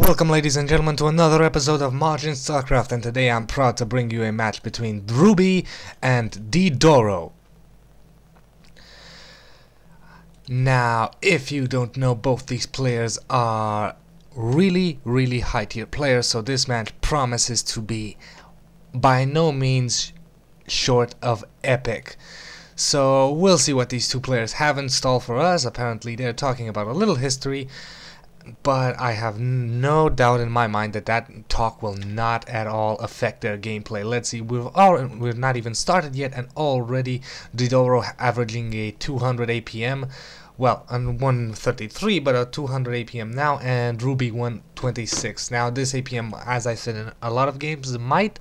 Welcome, ladies and gentlemen, to another episode of Majin Starcraft, and today I'm proud to bring you a match between Drewbie and DdoRo. Now, if you don't know, both these players are really high tier players, so this match promises to be by no means short of epic. So we'll see what these two players have in store for us. Apparently they're talking about a little history, but I have no doubt in my mind that that talk will not at all affect their gameplay. Let's see, we've not even started yet, and already DdoRo averaging a 200 APM. Well, on 133, but a 200 APM now, and Drewbie 126. Now, this APM, as I said in a lot of games, might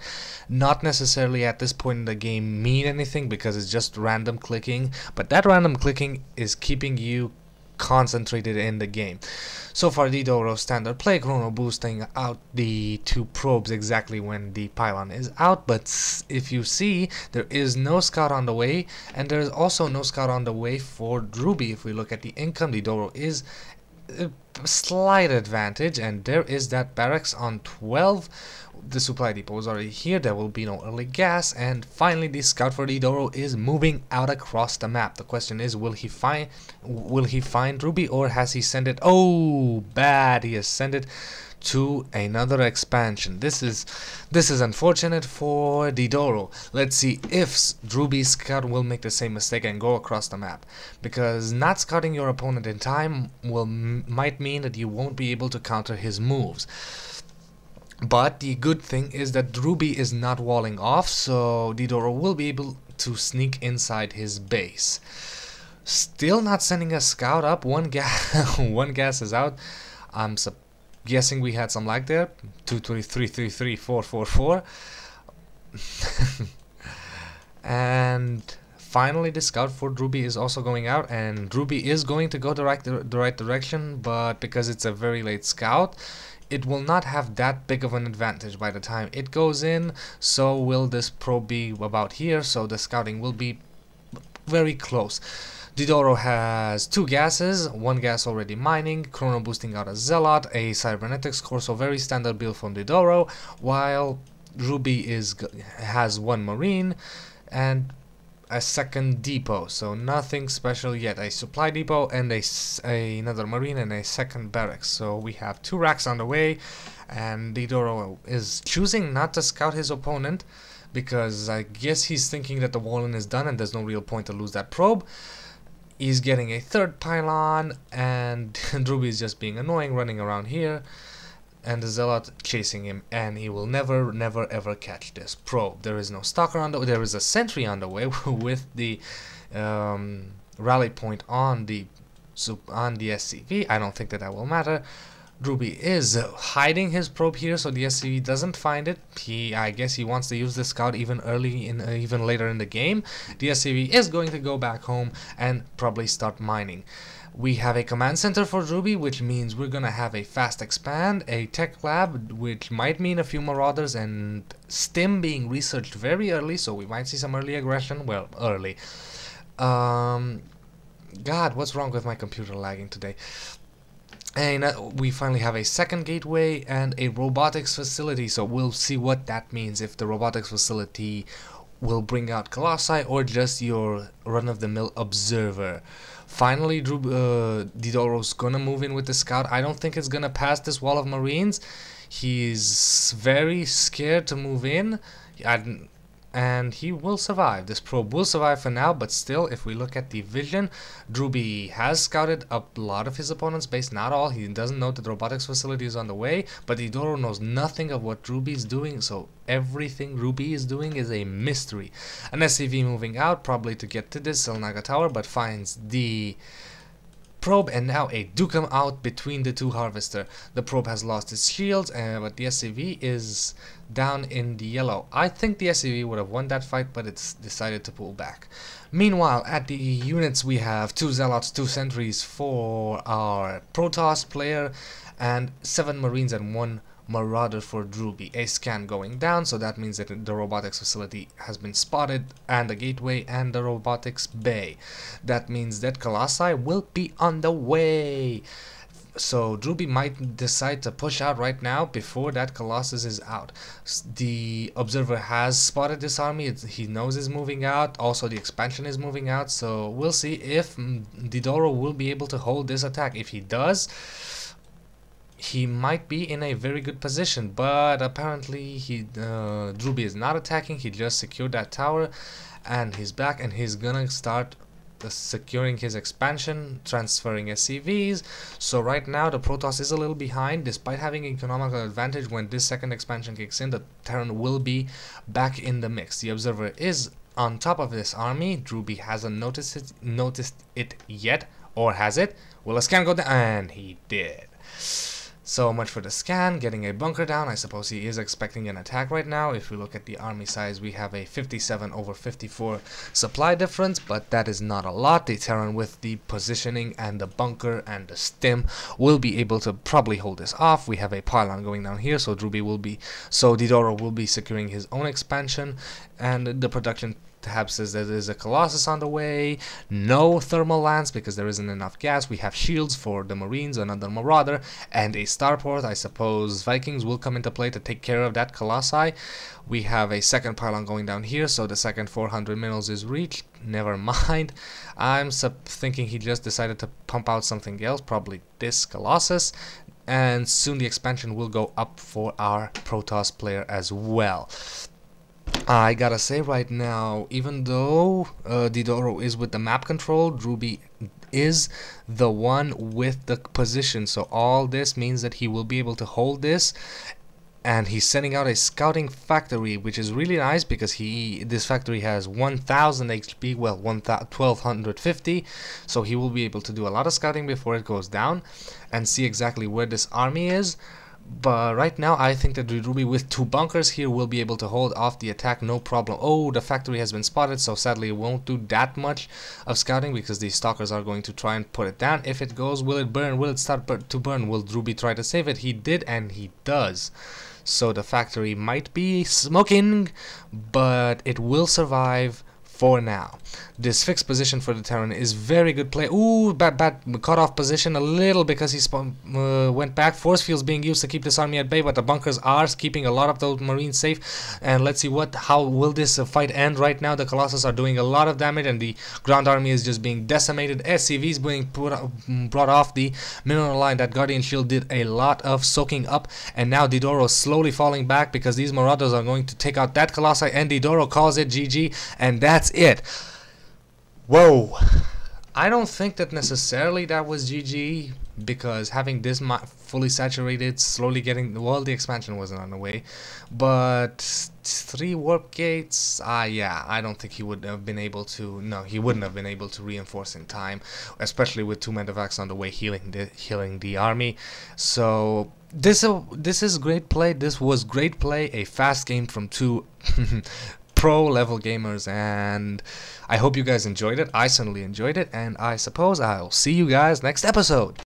not necessarily at this point in the game mean anything because it's just random clicking, but that random clicking is keeping you concentrated in the game. So far, DdoRo standard play, chrono boosting out the two probes exactly when the pylon is out, but if you see, there is no scout on the way, and there is also no scout on the way for Drewbie. If we look at the income, DdoRo is a slight advantage, and there is that barracks on 12. The supply depot is already here. There will be no early gas, and finally the scout for DdoRo is moving out across the map. The question is, will he find Drewbie, or has he sent it? Oh, bad! He has sent it to another expansion. This is unfortunate for DdoRo. Let's see if Drewbie's scout will make the same mistake and go across the map, because not scouting your opponent in time might mean that you won't be able to counter his moves. But the good thing is that Drewbie is not walling off, so DdoRo will be able to sneak inside his base. Still not sending a scout up. One gas is out. I'm guessing we had some lag there. 2 3 3 3 3 4 4 4. And finally the scout for Drewbie is also going out, and Drewbie is going to go the right direction, but because it's a very late scout, it will not have that big of an advantage by the time it goes in. So will this probe be about here, so the scouting will be very close. DdoRo has two gases, one gas already mining, chrono boosting out a zealot, a cybernetics core, so very standard build from DdoRo, while Drewbie has one marine and a second depot, so nothing special yet. A supply depot and another marine and a second barracks. So we have two racks on the way, and DdoRo is choosing not to scout his opponent because I guess he's thinking that the wall-in is done and there's no real point to lose that probe. He's getting a third pylon, and Drewbie is just being annoying, running around here, and the zealot chasing him, and he will never ever catch this probe. There is no stalker on the way. There is a sentry on the way with the rally point on the SCV. I don't think that will matter. Drewbie is hiding his probe here, so the SCV doesn't find it. I guess he wants to use the scout even later in the game. The SCV is going to go back home and probably start mining. We have a command center for Drewbie, which means we're gonna have a fast expand, a tech lab, which might mean a few marauders, and stim being researched very early, so we might see some early aggression. Well, early. God, what's wrong with my computer lagging today? And we finally have a second gateway and a robotics facility, so we'll see what that means, if the robotics facility will bring out Colossi or just your run-of-the-mill observer. Finally, DdoRo's gonna move in with the scout. I don't think it's gonna pass this wall of marines. He's very scared to move in, and he will survive. This probe will survive for now, but still, if we look at the vision, Drewbie has scouted a lot of his opponent's base, not all. He doesn't know that the robotics facility is on the way, but DdoRo knows nothing of what Drewbie is doing, so everything Drewbie is doing is a mystery. An SCV moving out, probably to get to this Selnaga tower, but finds the probe, and now a Dukem out between the two harvester. The probe has lost its shields, but the SCV is down in the yellow. I think the SCV would have won that fight, but it's decided to pull back. Meanwhile, at the units we have 2 zealots, 2 sentries for our Protoss player, and 7 marines and 1 marauder for Drewbie. A scan going down, so that means that the robotics facility has been spotted, and the gateway and the robotics bay. That means that Colossi will be on the way. So Drewbie might decide to push out right now before that Colossus is out. The observer has spotted this army. He knows it's moving out. Also the expansion is moving out. So we'll see if DdoRo will be able to hold this attack. If he does, he might be in a very good position. But apparently Drewbie is not attacking. He just secured that tower and he's back, and he's gonna start securing his expansion, transferring SCVs. So right now the Protoss is a little behind, despite having economical advantage. When this second expansion kicks in, the Terran will be back in the mix. The observer is on top of this army. Drewbie hasn't noticed it yet, or has it? Will a scan go down? And he did. So much for the scan, getting a bunker down. I suppose he is expecting an attack right now. If we look at the army size, we have a 57/54 supply difference, but that is not a lot. The Terran, with the positioning and the bunker and the stim, will be able to probably hold this off. We have a pylon going down here, so DdoRo will be securing his own expansion, and the production tab says that there's a Colossus on the way. No thermal lance because there isn't enough gas. We have shields for the Marines, another Marauder, and a starport. I suppose Vikings will come into play to take care of that Colossi. We have a second pylon going down here, so the second 400 minerals is reached. Never mind. I'm thinking he just decided to pump out something else, probably this Colossus. And soon the expansion will go up for our Protoss player as well. I gotta say right now, even though DdoRo is with the map control, Drewbie is the one with the position. So all this means that he will be able to hold this, and he's sending out a scouting factory, which is really nice because this factory has 1000 HP, well 1250, so he will be able to do a lot of scouting before it goes down and see exactly where this army is. But right now I think that Drewbie with 2 bunkers here will be able to hold off the attack, no problem. Oh, the factory has been spotted, so sadly it won't do that much of scouting because the stalkers are going to try and put it down. If it goes, will it burn? Will it start to burn? Will Drewbie try to save it? He did, and he does. So the factory might be smoking, but it will survive for now. This fixed position for the Terran is very good play. Ooh, bad cut off position a little because he went back. Force fields being used to keep this army at bay, but the bunkers are keeping a lot of those Marines safe. And let's see how will this fight end. Right now the Colossus are doing a lot of damage and the ground army is just being decimated. SCVs being brought off the mineral line. That Guardian Shield did a lot of soaking up, and now DdoRo slowly falling back because these Marauders are going to take out that Colossi, and DdoRo calls it GG, and that's it. Whoa, I don't think that necessarily that was GG, because having this fully saturated, slowly getting, well, the expansion wasn't on the way, but 3 warp gates, yeah, I don't think he would have been able to, no, he wouldn't have been able to reinforce in time, especially with 2 medevacs on the way healing the army. So this is great play. This was great play, a fast game from 2 pro level gamers, and I hope you guys enjoyed it. I certainly enjoyed it, and I suppose I'll see you guys next episode.